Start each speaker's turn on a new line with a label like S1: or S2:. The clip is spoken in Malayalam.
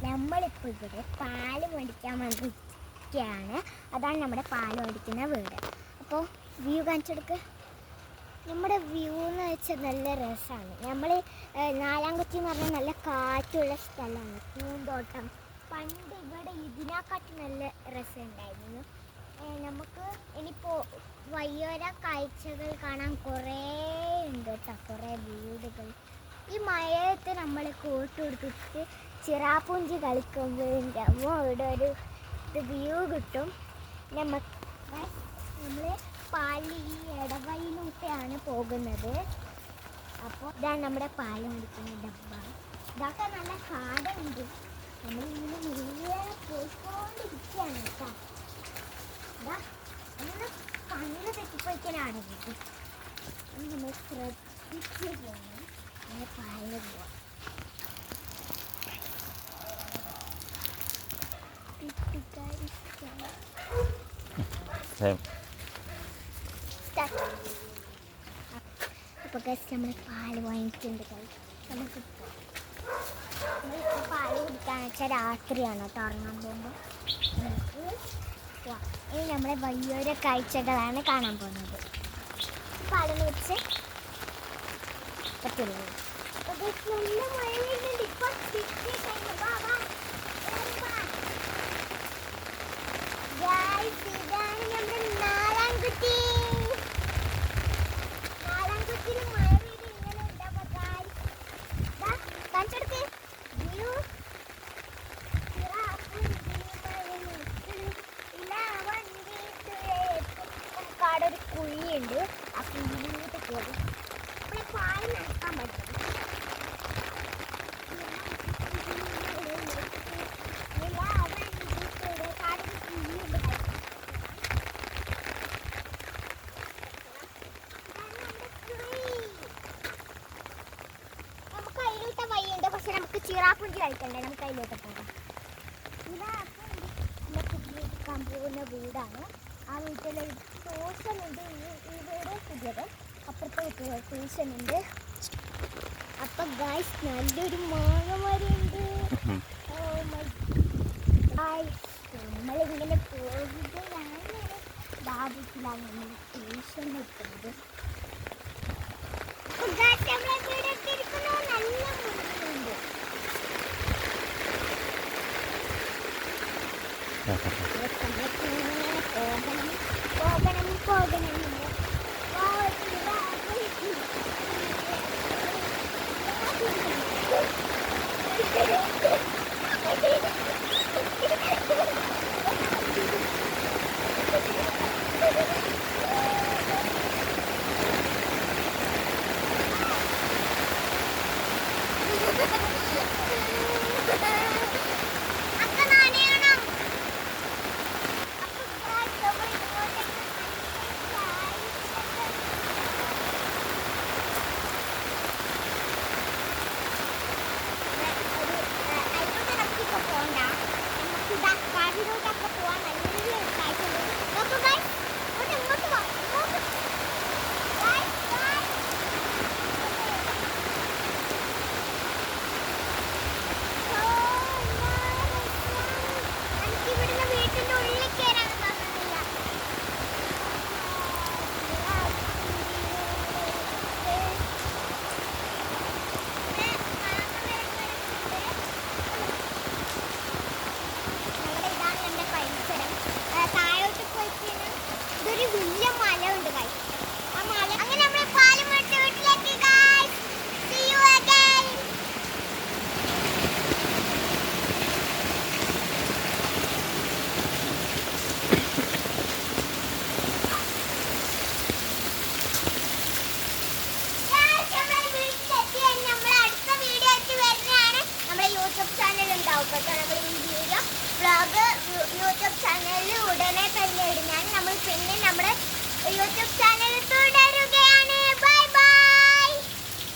S1: നമ്മളിപ്പോൾ ഇവിടെ പാല് മേടിക്കാൻ വന്നിരിക്കുകയാണ്. അതാണ് നമ്മുടെ പാല് മേടിക്കുന്ന വീട്. അപ്പോൾ വ്യൂ കാണിച്ചെടുക്കുക. നമ്മുടെ വ്യൂ എന്ന് വെച്ചാൽ നല്ല രസമാണ്. നമ്മൾ നാലാംകുറ്റി എന്ന് പറഞ്ഞാൽ നല്ല കാറ്റുള്ള സ്ഥലമാണ്, പൂന്തോട്ടം. പണ്ട് ഇവിടെ ഇതിനെക്കാട്ടി നല്ല രസമുണ്ടായിരുന്നു. നമുക്ക് ഇനിയിപ്പോൾ വയ്യോര കാഴ്ചകൾ കാണാൻ കുറേ ഉണ്ട് കേട്ടോ, കുറേ വീടുകൾ. ഈ മഴയത്ത് നമ്മൾ കോട്ട് കൊടുത്തിട്ട് ചിറാപ്പൂഞ്ചി കളിക്കുമ്പോഴേൻ്റെ ഇവിടെ ഒരു വ്യൂ കിട്ടും. നമ്മൾ പാല് ഈ ഇടവഴിയിലൂടെയാണ് പോകുന്നത്. അപ്പോൾ ഇതാണ് നമ്മുടെ പാല് കുടിക്കുന്ന ഡബ്ബ. ഇതൊക്കെ നല്ല കാടുണ്ട്. നമ്മളിങ്ങനെ മെല്ലെ പോയിക്കൊണ്ടിരിക്കുകയാണ് കേട്ടോ. ഇതാ നമ്മൾ കണ്ണ് തെറ്റിപ്പോയിക്കാനാണ് ഇത്. നമ്മൾ ശ്രദ്ധിച്ച് പോകണം. അങ്ങനെ പാലിന് പോവാം. അപ്പോൾ നമ്മൾ പാല് വാങ്ങിയിട്ടുണ്ട്. നമുക്ക് പാല് കുടിക്കാന്ന് വെച്ചാൽ രാത്രിയാണ് കേട്ടോ ഉറങ്ങാൻ പോകുമ്പോൾ. നമുക്ക് ഇനി നമ്മളെ വലിയൊരു കാഴ്ചകളാണ് കാണാൻ പോകുന്നത്. പാല് കുടിച്ച് പറ്റില്ല. നല്ല മഴ വരുന്നുണ്ട്. ഇപ്പം ഇതാണ് നമ്മുടെ നാലാംകുട്ടി. നാലാംകുട്ടിയിൽ മഴ പെയ്ത് ഇങ്ങനെ ഉണ്ടാവും. കാണിച്ചെടുക്ക് വ്യൂ. കാടൊരു കുഴിയുണ്ട്. ആ കുഴിയിലോട്ട് കയറി നമ്മളെ പാല് നടക്കാൻ പറ്റും. പക്ഷെ നമുക്ക് ചിറാപ്പുഞ്ചി കളിക്കണ്ടേ, നമുക്ക് അതിലോട്ട് പോകാം. ഇതാക്കാൻ പോകുന്ന വീടാണ്. ആ വീട്ടിൽ ട്യൂഷനുണ്ട്. ഈ വീട് പുതിയത്. അപ്പുറത്തെ ട്യൂഷനുണ്ട്. അപ്പം ഗായ്സ് നല്ലൊരു മാങ്ങ മരമുണ്ട്. നമ്മളിങ്ങനെ പോകുകയാണ്. ബാബുക്കിലാണ് നമ്മൾ ട്യൂഷൻ നിൽക്കുന്നത്. നല്ല മുഴുവനുണ്ട്. പോകണം. ഇതൊരു വലിയ മല ഉണ്ട് ഗൈസ്. ആ മല അങ്ങനെ നമ്മളെ പാലും വീട്ടിലേക്ക് guys. See you again. YouTube channel ഉണ്ടാവും കേട്ടോ. നമ്മൾ ഈ വീഡിയോ വ്ളോഗ് യൂട്യൂബ് ചാനലിൽ ഉടനെ തന്നെ ഇടുന്നതാണ്. നമ്മൾ പിന്നെ നമ്മുടെ യൂട്യൂബ് ചാനൽ തുടരുക.